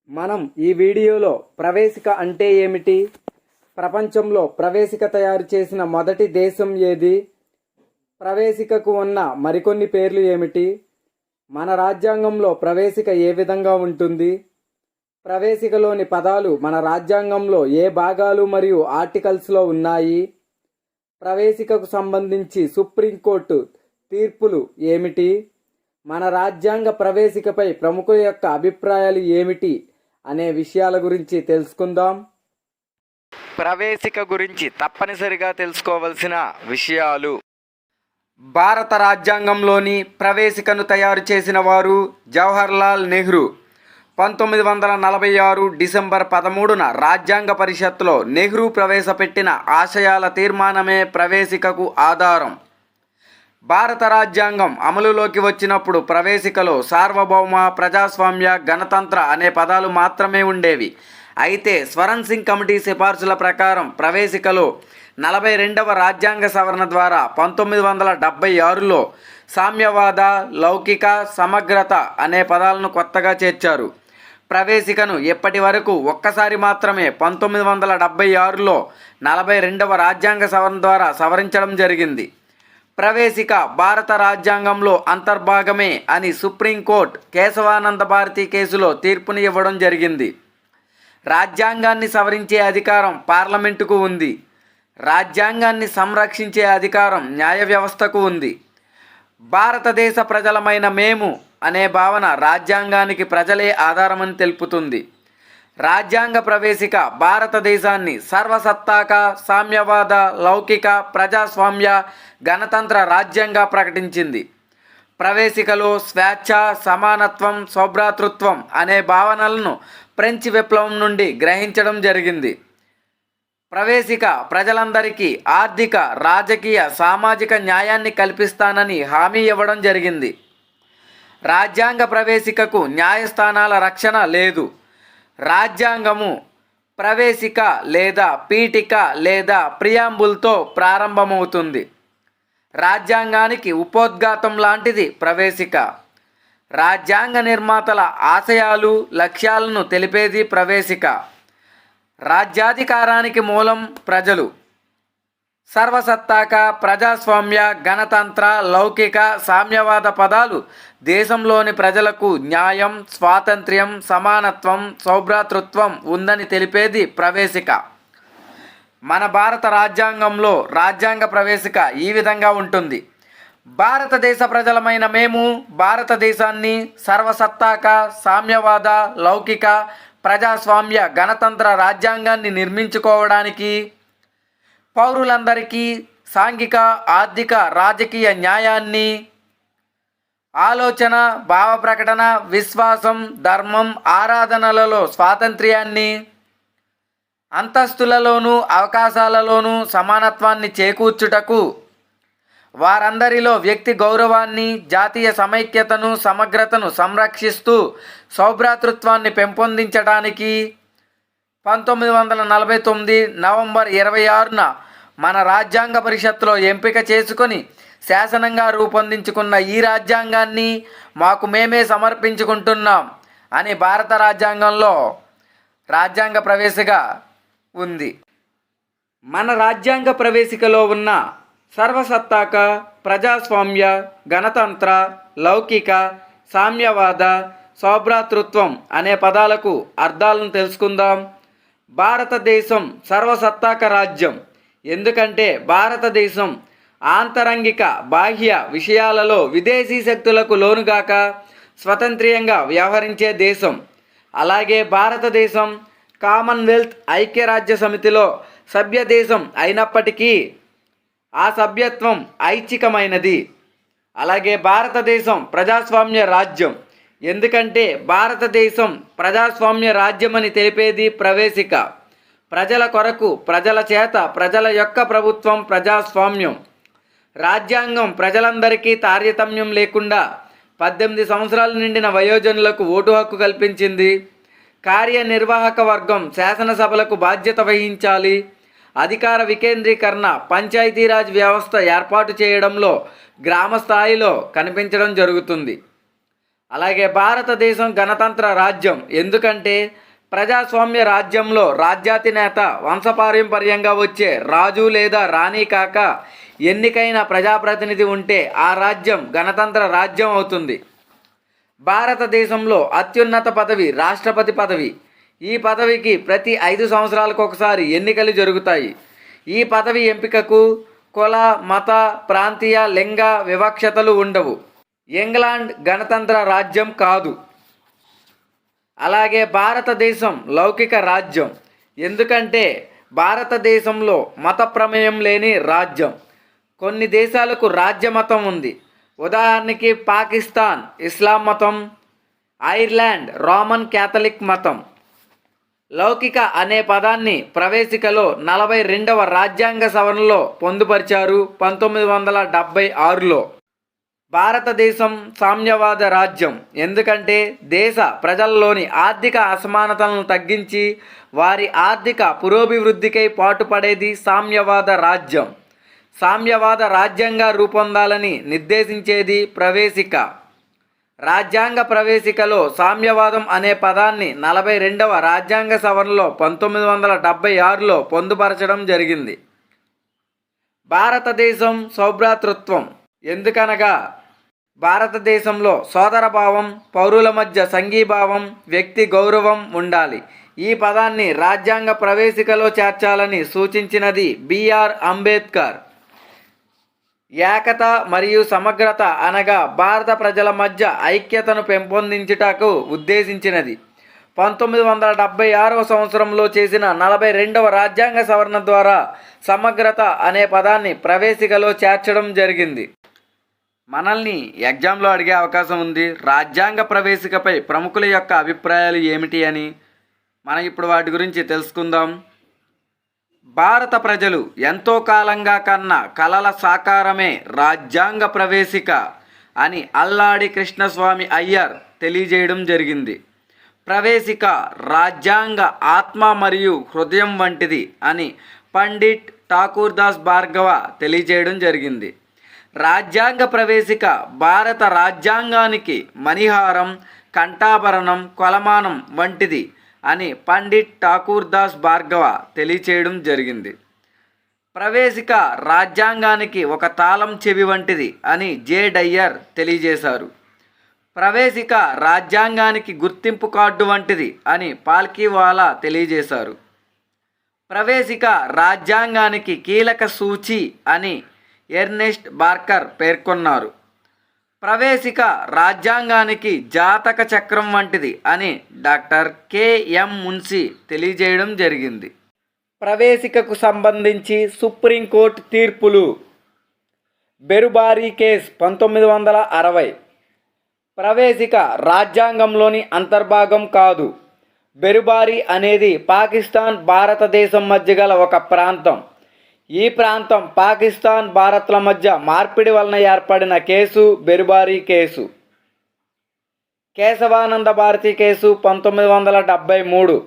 మనం ఈ వీడియోలో ప్రవేశిక అంటే ఏమిటి, ప్రపంచంలో ప్రవేశిక తయారు చేసిన మొదటి దేశం ఏది, ప్రవేశికకు ఉన్న మరికొన్ని పేర్లు ఏమిటి, మన రాజ్యాంగంలో ప్రవేశిక ఏ విధంగా ఉంటుంది, ప్రవేశికలోని పదాలు మన రాజ్యాంగంలో ఏ భాగాలు మరియు ఆర్టికల్స్లో ఉన్నాయి, ప్రవేశికకు సంబంధించి సుప్రీంకోర్టు తీర్పులు ఏమిటి, మన రాజ్యాంగ ప్రవేశికపై ప్రముఖుల యొక్క అభిప్రాయాలు ఏమిటి అనే విషయాల గురించి తెలుసుకుందాం. ప్రవేశిక గురించి తప్పనిసరిగా తెలుసుకోవలసిన విషయాలు. భారత రాజ్యాంగంలోని ప్రవేశికను తయారు చేసిన వారు జవహర్లాల్ నెహ్రూ. 1946 డిసెంబర్ 13న రాజ్యాంగ పరిషత్తులో నెహ్రూ ప్రవేశపెట్టిన ఆశయాల తీర్మానమే ప్రవేశికకు ఆధారం. భారత రాజ్యాంగం అమలులోకి వచ్చినప్పుడు ప్రవేశికలో సార్వభౌమ, ప్రజాస్వామ్య, గణతంత్ర అనే పదాలు మాత్రమే ఉండేవి. అయితే స్వరణ్ సింగ్ కమిటీ సిఫార్సుల ప్రకారం ప్రవేశికలో 42వ రాజ్యాంగ సవరణ ద్వారా 1976లో సామ్యవాద, లౌకిక, సమగ్రత అనే పదాలను కొత్తగా చేర్చారు. ప్రవేశికను ఇప్పటి వరకు ఒక్కసారి మాత్రమే 1976లో 42వ రాజ్యాంగ సవరణ ద్వారా సవరించడం జరిగింది. ప్రవేశిక భారత రాజ్యాంగంలో అంతర్భాగమే అని సుప్రీంకోర్టు కేశవానంద భారతి కేసులో తీర్పుని ఇవ్వడం జరిగింది. రాజ్యాంగాన్ని సవరించే అధికారం పార్లమెంటుకు ఉంది. రాజ్యాంగాన్ని సంరక్షించే అధికారం న్యాయ వ్యవస్థకు ఉంది. భారతదేశ ప్రజలమైన మేము అనే భావన రాజ్యాంగానికి ప్రజలే ఆధారమని తెలుపుతుంది. రాజ్యాంగ ప్రవేశిక భారతదేశాన్ని సర్వసత్తాక, సామ్యవాద, లౌకిక, ప్రజాస్వామ్య, గణతంత్ర రాజ్యంగా ప్రకటించింది. ప్రవేశికలో స్వేచ్ఛ, సమానత్వం, సౌభ్రాతృత్వం అనే భావనలను ఫ్రెంచ్ విప్లవం నుండి గ్రహించడం జరిగింది. ప్రవేశిక ప్రజలందరికీ ఆర్థిక, రాజకీయ, సామాజిక న్యాయాన్ని కల్పిస్తానని హామీ ఇవ్వడం జరిగింది. రాజ్యాంగ ప్రవేశికకు న్యాయస్థానాల రక్షణ లేదు. రాజ్యాంగము ప్రవేశిక లేదా పీఠిక లేదా ప్రియాంబుల్తో ప్రారంభమవుతుంది. రాజ్యాంగానికి ఉపోద్ఘాతం లాంటిది ప్రవేశిక. రాజ్యాంగ నిర్మాతల ఆశయాలు, లక్ష్యాలను తెలిపేది ప్రవేశిక. రాజ్యాధికారానికి మూలం ప్రజలు. సర్వసత్తాక, ప్రజాస్వామ్య, గణతంత్ర, లౌకిక, సామ్యవాద పదాలు దేశంలోని ప్రజలకు న్యాయం, స్వాతంత్ర్యం, సమానత్వం, సౌభ్రాతృత్వం ఉందని తెలిపేది ప్రవేశిక. మన భారత రాజ్యాంగంలో రాజ్యాంగ ప్రవేశిక ఈ విధంగా ఉంటుంది. భారతదేశ ప్రజలమైన మేము భారతదేశాన్ని సర్వసత్తాక, సామ్యవాద, లౌకిక, ప్రజాస్వామ్య, గణతంత్ర రాజ్యాంగాన్ని నిర్మించుకోవడానికి పౌరులందరికీ సాంఘిక, ఆర్థిక, రాజకీయ న్యాయాన్ని, ఆలోచన, భావ ప్రకటన, విశ్వాసం, ధర్మం, ఆరాధనలలో స్వాతంత్ర్యాన్ని, అంతస్తులలోనూ అవకాశాలలోనూ సమానత్వాన్ని చేకూర్చుటకు, వారందరిలో వ్యక్తి గౌరవాన్ని, జాతీయ సమైక్యతను, సమగ్రతను సంరక్షిస్తూ సౌభ్రాతృత్వాన్ని పెంపొందించడానికి 1949 నవంబర్ 26న మన రాజ్యాంగ పరిషత్తులో ఎంపిక చేసుకొని శాసనంగా రూపొందించుకున్న ఈ రాజ్యాంగాన్ని మాకు మేమే సమర్పించుకుంటున్నాం అని భారత రాజ్యాంగంలో రాజ్యాంగ ప్రవేశిక ఉంది. మన రాజ్యాంగ ప్రవేశికలో ఉన్న సర్వసత్తాక, ప్రజాస్వామ్య, గణతంత్ర, లౌకిక, సామ్యవాద, సౌభ్రాతృత్వం అనే పదాలకు అర్థాలను తెలుసుకుందాం. భారతదేశం సర్వసత్తాక రాజ్యం. ఎందుకంటే భారతదేశం ఆంతరంగిక, బాహ్య విషయాలలో విదేశీ శక్తులకు లోనుగాక స్వతంత్రంగా వ్యవహరించే దేశం. అలాగే భారతదేశం కామన్వెల్త్, ఐక్యరాజ్య సమితిలో సభ్య దేశం అయినప్పటికీ ఆ సభ్యత్వం ఐచ్ఛికమైనది. అలాగే భారతదేశం ప్రజాస్వామ్య రాజ్యం. ఎందుకంటే భారతదేశం ప్రజాస్వామ్య రాజ్యమని తెలిపేది ప్రవేశిక. ప్రజల కొరకు, ప్రజల చేత, ప్రజల యొక్క ప్రభుత్వం ప్రజాస్వామ్యం. రాజ్యాంగం ప్రజలందరికీ తారతమ్యం లేకుండా 18 సంవత్సరాలు నిండిన వయోజనులకు ఓటు హక్కు కల్పించింది. కార్యనిర్వాహక వర్గం శాసనసభలకు బాధ్యత వహించాలి. అధికార వికేంద్రీకరణ, పంచాయతీరాజ్ వ్యవస్థ ఏర్పాటు చేయడంలో గ్రామ స్థాయిలో కనిపించడం జరుగుతుంది. అలాగే భారతదేశం గణతంత్ర రాజ్యం ఎందుకంటే ప్రజాస్వామ్య రాజ్యంలో రాజ్యాధినేత వంశపారంపర్యంగా వచ్చే రాజు లేదా రాణి కాక ఎన్నికైన ప్రజాప్రతినిధి ఉంటే ఆ రాజ్యం గణతంత్ర రాజ్యం అవుతుంది. భారతదేశంలో అత్యున్నత పదవి రాష్ట్రపతి పదవి. ఈ పదవికి ప్రతి 5 సంవత్సరాలకు ఒకసారి ఎన్నికలు జరుగుతాయి. ఈ పదవి ఎంపికకు కుల, మత, ప్రాంతీయ, లింగ వివక్షతలు ఉండవు. ఇంగ్లాండ్ గణతంత్ర రాజ్యం కాదు. అలాగే భారతదేశం లౌకిక రాజ్యం ఎందుకంటే భారతదేశంలో మత ప్రమేయం లేని రాజ్యం. కొన్ని దేశాలకు రాజ్య మతం ఉంది. ఉదాహరణకి పాకిస్తాన్ ఇస్లాం మతం, ఐర్లాండ్ రోమన్ క్యాథలిక్ మతం. లౌకిక అనే పదాన్ని ప్రవేశికలో 42వ రాజ్యాంగ సవరణలో పొందుపరిచారు 1976లో. భారతదేశం సామ్యవాద రాజ్యం ఎందుకంటే దేశ ప్రజల్లోని ఆర్థిక అసమానతలను తగ్గించి వారి ఆర్థిక పురోభివృద్ధికై పాటుపడేది సామ్యవాద రాజ్యం. సామ్యవాద రాజ్యంగా రూపొందాలని నిర్దేశించేది ప్రవేశిక. రాజ్యాంగ ప్రవేశికలో సామ్యవాదం అనే పదాన్ని 42వ రాజ్యాంగ సవరణలో 1976లో పొందుపరచడం జరిగింది. భారతదేశం సౌభ్రాతృత్వం ఎందుకనగా భారతదేశంలో సోదరభావం, పౌరుల మధ్య సంఘీభావం, వ్యక్తి గౌరవం ఉండాలి. ఈ పదాన్ని రాజ్యాంగ ప్రవేశికలో చేర్చాలని సూచించినది బిఆర్ అంబేద్కర్. ఏకత మరియు సమగ్రత అనగా భారత ప్రజల మధ్య ఐక్యతను పెంపొందించుటకు ఉద్దేశించినది. 1976వ సంవత్సరంలో చేసిన 42వ రాజ్యాంగ సవరణ ద్వారా సమగ్రత అనే పదాన్ని ప్రవేశికలో చేర్చడం జరిగింది. మనల్ని ఎగ్జామ్లో అడిగే అవకాశం ఉంది, రాజ్యాంగ ప్రవేశికపై ప్రముఖుల యొక్క అభిప్రాయాలు ఏమిటి అని. మనం ఇప్పుడు వాటి గురించి తెలుసుకుందాం. భారత ప్రజలు ఎంతో కాలంగా కన్న కలల సాకారమే రాజ్యాంగ ప్రవేశిక అని అల్లాడి కృష్ణస్వామి అయ్యర్ తెలియజేయడం జరిగింది. ప్రవేశిక రాజ్యాంగ ఆత్మ మరియు హృదయం వంటిది అని పండిట్ ఠాకూర్ దాస్ భార్గవ తెలియజేయడం జరిగింది. రాజ్యాంగ ప్రవేశిక భారత రాజ్యాంగానికి మణిహారం, కంఠాభరణం, కొలమానం వంటిది అని పండిట్ ఠాకూర్ దాస్ భార్గవ తెలియచేయడం జరిగింది. ప్రవేశిక రాజ్యాంగానికి ఒక తాళం చెవి వంటిది అని జే డయ్యర్ తెలియజేశారు. ప్రవేశిక రాజ్యాంగానికి గుర్తింపు కార్డు వంటిది అని పాల్కీవాలా తెలియజేశారు. ప్రవేశిక రాజ్యాంగానికి కీలక సూచి అని ఎర్నెస్ట్ బార్కర్ పేర్కొన్నారు. ప్రవేశిక రాజ్యాంగానికి జాతక చక్రం వంటిది అని డాక్టర్ కెఎం మున్షి తెలియజేయడం జరిగింది. ప్రవేశికకు సంబంధించి సుప్రీంకోర్టు తీర్పులు. బెరుబారీ కేస్ 1960. ప్రవేశిక రాజ్యాంగంలోని అంతర్భాగం కాదు. బెరుబారీ అనేది పాకిస్తాన్, భారతదేశం మధ్య గల ఒక ప్రాంతం. ఈ ప్రాంతం పాకిస్తాన్, భారత్ల మధ్య మార్పిడి వలన ఏర్పడిన case Berubari case. Kesavananda Bharati case 1973.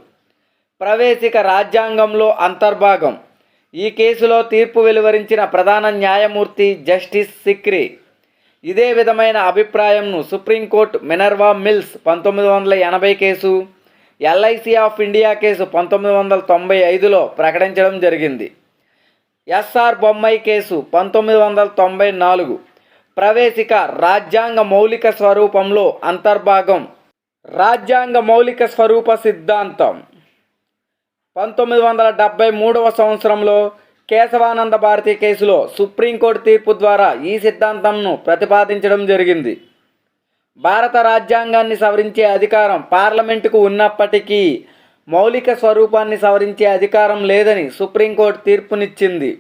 ప్రవేశిక రాజ్యాంగంలో అంతర్భాగం. ఈ కేసులో తీర్పు వెలువరించిన ప్రధాన న్యాయమూర్తి జస్టిస్ సిక్రీ. ఇదే విధమైన అభిప్రాయంను supreme court Minerva Mills 1980 case, LIC of India case 1995లో ప్రకటించడం జరిగింది. SR Bommai case 1994. ప్రవేశిక రాజ్యాంగ మౌలిక స్వరూపంలో అంతర్భాగం. రాజ్యాంగ మౌలిక స్వరూప సిద్ధాంతం 1973వ సంవత్సరంలో కేశవానంద భారతి కేసులో సుప్రీంకోర్టు తీర్పు ద్వారా ఈ సిద్ధాంతంను ప్రతిపాదించడం జరిగింది. భారత రాజ్యాంగాన్ని సవరించే అధికారం పార్లమెంటుకు ఉన్నప్పటికీ మౌలిక స్వరూపాన్ని సవరించే అధికారం లేదని సుప్రీంకోర్టు తీర్పునిచ్చింది.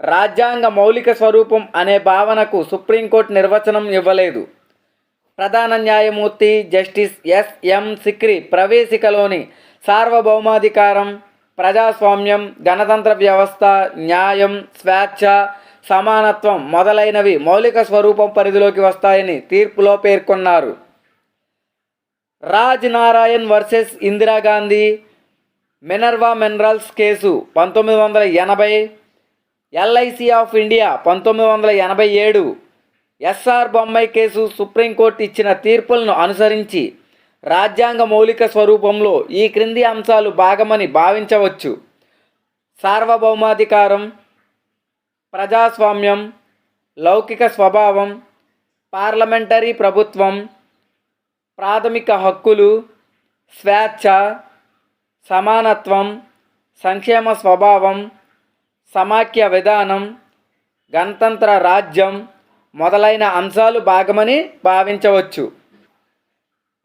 రాజ్యాంగ మౌలిక స్వరూపం అనే భావనకు సుప్రీంకోర్టు నిర్వచనం ఇవ్వలేదు. ప్రధాన న్యాయమూర్తి జస్టిస్ ఎస్ఎం సిక్రీ ప్రవేశికలోని సార్వభౌమాధికారం, ప్రజాస్వామ్యం, గణతంత్ర వ్యవస్థ, న్యాయం, స్వేచ్ఛ, సమానత్వం మొదలైనవి మౌలిక స్వరూపం పరిధిలోకి వస్తాయని తీర్పులో పేర్కొన్నారు. Raj Narayan versus Indira Gandhi Minerva minerals case 1980, LIC of India 1987, SR Bommai case supreme court ఇచ్చిన తీర్పులను అనుసరించి రాజ్యాంగ మౌలిక స్వరూపంలో ఈ క్రింది అంశాలు భాగమని భావించవచ్చు. సార్వభౌమాధికారం, ప్రజాస్వామ్యం, లౌకిక స్వభావం, పార్లమెంటరీ ప్రభుత్వం, ప్రాథమిక హక్కులు, స్వేచ్ఛ, సమానత్వం, సంక్షేమ స్వభావం, సమాఖ్య విధానం, గణతంత్ర రాజ్యం మొదలైన అంశాలు భాగమని భావించవచ్చు.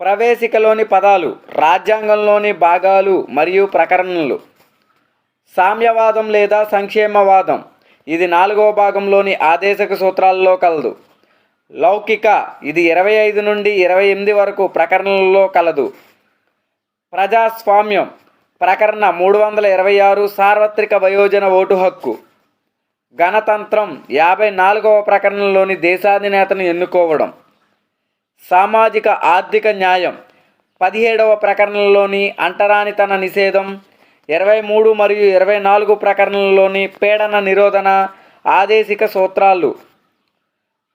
ప్రవేశికలోని పదాలు, రాజ్యాంగంలోని భాగాలు మరియు ప్రకరణలు. సామ్యవాదం లేదా సంక్షేమవాదం, ఇది 4వ భాగంలోని ఆదేశక సూత్రాలలో కలదు. లౌకిక, ఇది 25 నుండి 28 వరకు ప్రకరణలలో కలదు. ప్రజాస్వామ్యం, ప్రకరణ 326 సార్వత్రిక వయోజన ఓటు హక్కు. గణతంత్రం 54వ ప్రకరణలోని దేశాధినేతను ఎన్నుకోవడం. సామాజిక ఆర్థిక న్యాయం 17వ ప్రకరణలోని అంటరానితన నిషేధం, 23 మరియు 24 ప్రకరణలోని పీడన నిరోధన ఆదేశిక సూత్రాలు.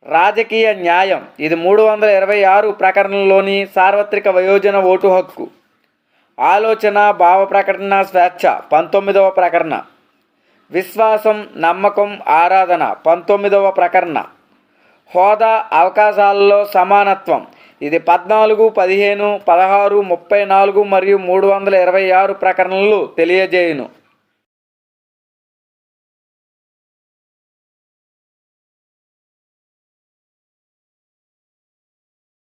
రాజకీయ న్యాయం, ఇది 326 ప్రకరణలోని సార్వత్రిక వయోజన ఓటు హక్కు. ఆలోచన, భావ ప్రకటన స్వేచ్ఛ 19వ ప్రకరణ. విశ్వాసం, నమ్మకం, ఆరాధన 19వ ప్రకరణ. హోదా, అవకాశాలలో సమానత్వం, ఇది 14, 15, 16, 34 మరియు 326 ప్రకరణలు తెలియజేయును.